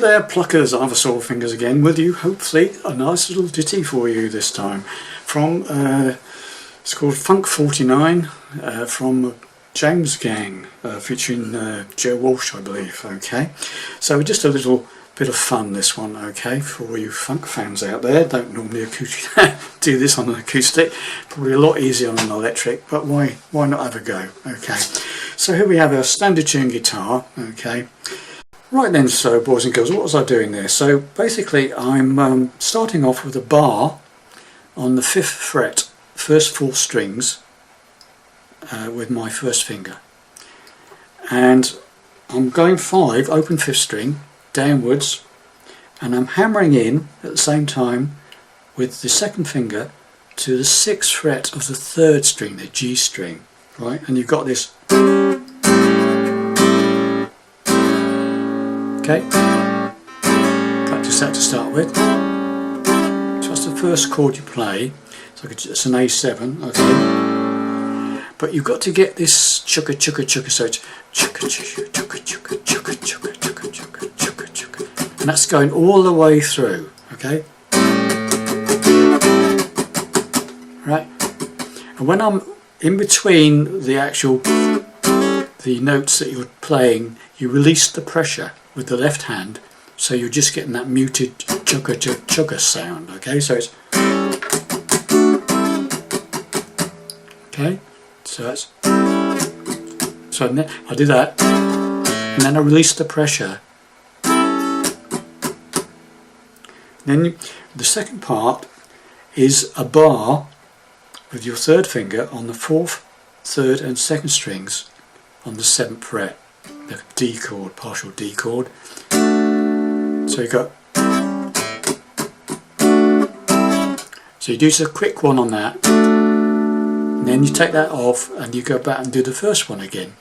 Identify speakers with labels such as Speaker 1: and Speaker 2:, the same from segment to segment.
Speaker 1: there pluckers, I've a sore fingers again with you. Hopefully a nice little ditty for you this time from it's called Funk 49 from James Gang, featuring Joe Walsh, I believe. Okay, so just a little bit of fun this one, okay, for all you funk fans out there. Don't normally do this on an acoustic, probably a lot easier on an electric, but why not have a go? Okay, so here we have a standard tune guitar. Okay, right then, so boys and girls, what was I doing there? So basically I'm starting off with a bar on the 5th fret, first 4 strings, with my first finger, and I'm going 5 open 5th string downwards, and I'm hammering in at the same time with the second finger to the 6th fret of the 3rd string, the G string, right? And you've got this. Okay, practice that to start with. So that's the first chord you play. So it's an A7, okay. But you've got to get this chugga chugga chugga, so it's chugga chugga chugga chugga chugga chugga chugga chugga chugga chugga, and that's going all the way through, okay. Right, and when I'm in between the notes that you're playing, you release the pressure with the left hand, so you're just getting that muted chugga chugga chugga sound, okay. So it's okay. So that's, so I do that, and then I release the pressure. Then the second part is a bar with your 3rd finger on the 4th, 3rd and 2nd strings on the 7th fret, the D chord, partial D chord. So you got, so you do just a quick one on that. And then you take that off and you go back and do the first one again.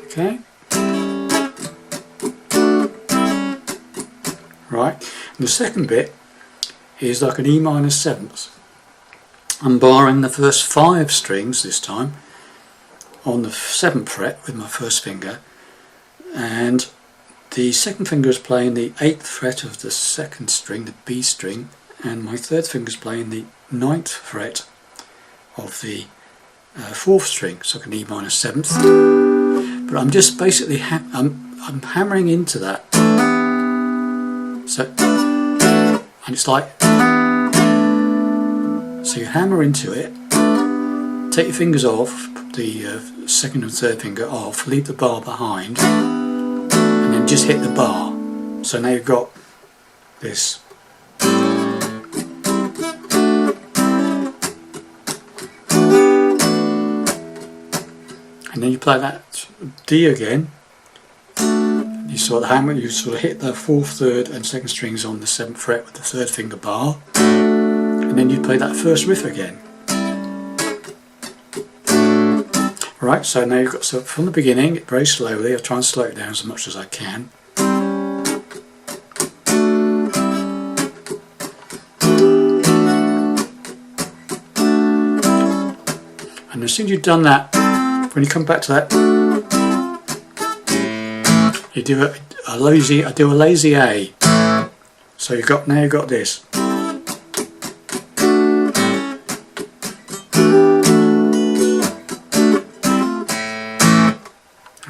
Speaker 1: Okay. Right. And the second bit is like an E minor 7th. I'm barring the first 5 strings this time on the 7th fret with my first finger, and the second finger is playing the 8th fret of the 2nd string, the B string, and my 3rd finger is playing the 9th fret of the 4th string, so like an E minor 7th. But I'm just basically I'm hammering into that. So, and it's like, so you hammer into it, take your fingers off, the 2nd and 3rd finger off, leave the bar behind, and then just hit the bar. So now you've got this. And then you play that D again. You sort of hammer, you sort of hit the 4th, 3rd and 2nd strings on the 7th fret with the 3rd finger bar, and then you play that first riff again. Right, so now you've got, so from the beginning, very slowly, I'll try and slow it down as much as I can. And as soon as you've done that, when you come back to that, you do a lazy A. So you've got, now you've got this.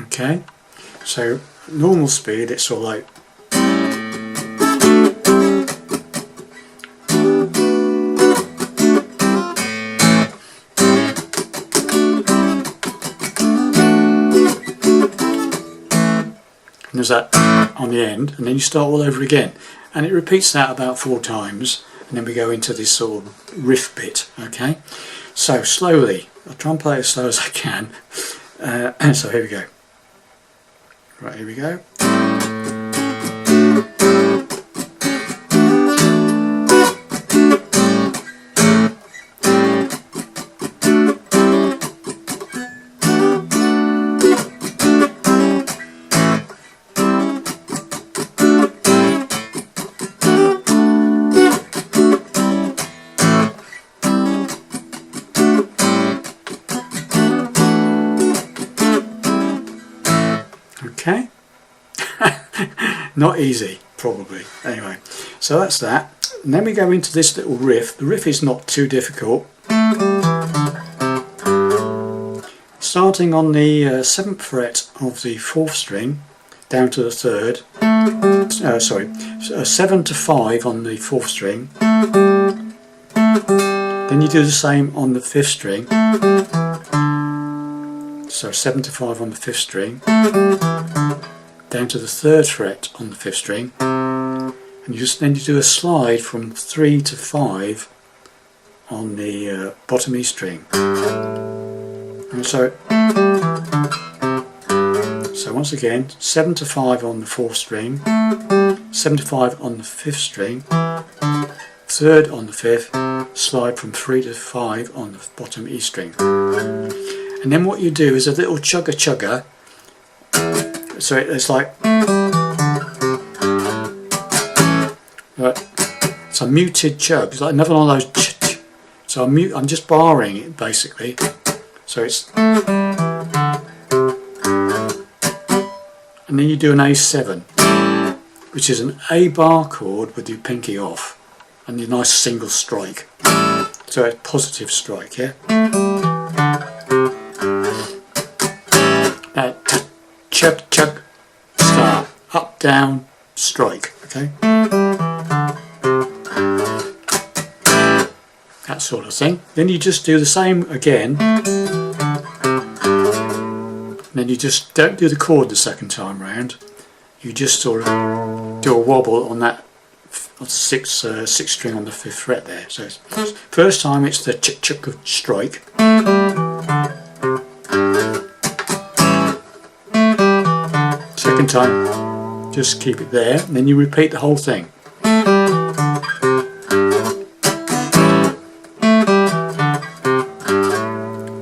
Speaker 1: Okay, so normal speed, it's all like. And there's that on the end, and then you start all over again, and it repeats that about 4 times, and then we go into this sort of riff bit. Okay, so slowly, I'll try and play it as slow as I can. So here we go. Right, here we go. Okay. Not easy, probably. Anyway, so that's that. And then we go into this little riff. The riff is not too difficult. Starting on the 7th fret of the 4th string down to the 3rd. 7 to 5 on the 4th string. Then you do the same on the 5th string. So 7 to 5 on the 5th string. Down to the 3rd fret on the 5th string. And then you do a slide from 3 to 5 on the bottom E string. And so once again, 7 to 5 on the 4th string, 7 to 5 on the 5th string, 3rd on the 5th, slide from 3 to 5 on the bottom E string. And then what you do is a little chugga chugga. So it's like it's a muted chug. It's like another one of those so I'm just barring it basically. So it's, and then you do an A7, which is an A bar chord with your pinky off and your nice single strike. So it's positive strike, yeah. Chug chug star, up down strike, okay. That sort of thing. Then you just do the same again. And then you just don't do the chord the second time round. You just sort of do a wobble on that 6th string on the 5th fret there. So first time it's the chick chick of strike. Second time, just keep it there, and then you repeat the whole thing.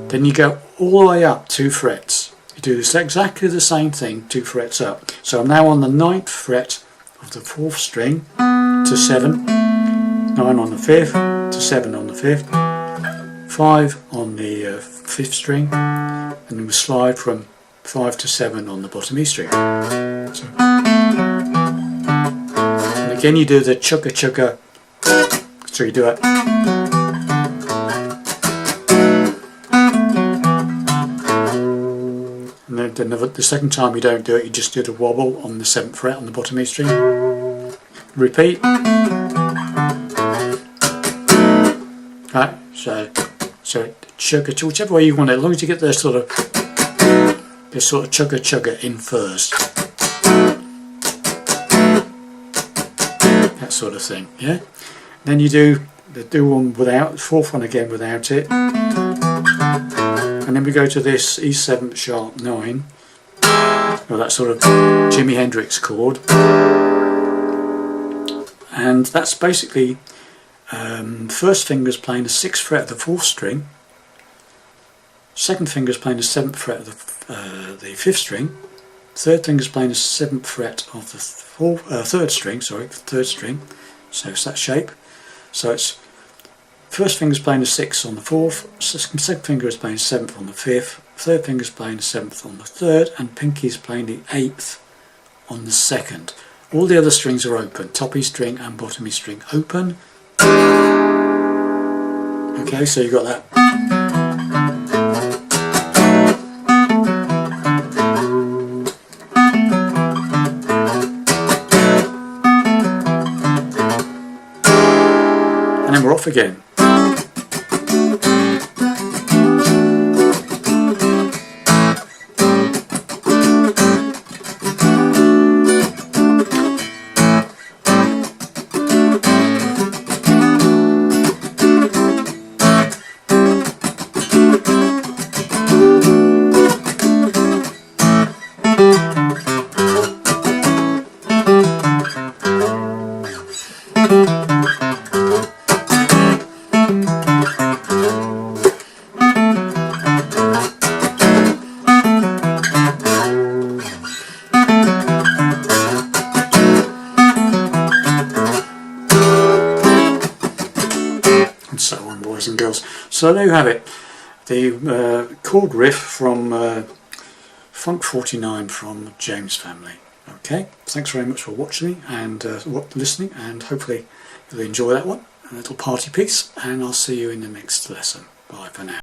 Speaker 1: Then you go all the way up 2 frets. You do this exactly the same thing 2 frets up. So I'm now on the 9th fret of the 4th string to 7, 9 on the 5th to 7 on the 5th, 5 on the 5th string, and then we slide from 5 to 7 on the bottom E string. So, and again you do the chugga chugga. So you do it. And then the second time you don't do it, you just do the wobble on the 7th fret on the bottom E string. Repeat. Right, so chugga, whichever way you want it, as long as you get the sort of chugga chugga in first. That sort of thing, yeah? Then you do one without, 4th one again without it. And then we go to this E7 sharp 9. Well, that sort of Jimi Hendrix chord. And that's basically first finger's playing the 6th fret of the 4th string. Second finger's playing the 7th fret of the 5th string. Third finger's playing the 7th fret of the 3rd string. Sorry, 3rd string. So it's that shape. So it's first finger's playing the 6th on the 4th. Second finger is playing the 7th on the 5th. Third finger's playing the 7th on the 3rd, and pinky's playing the 8th on the 2nd. All the other strings are open. Top E string and bottom E string open. Okay, so you got that. And then we're off again. And so on, boys and girls. So there you have it, the chord riff from Funk 49 from James Family. Okay, thanks very much for watching and listening, and hopefully you'll enjoy that one, a little party piece, and I'll see you in the next lesson. Bye for now.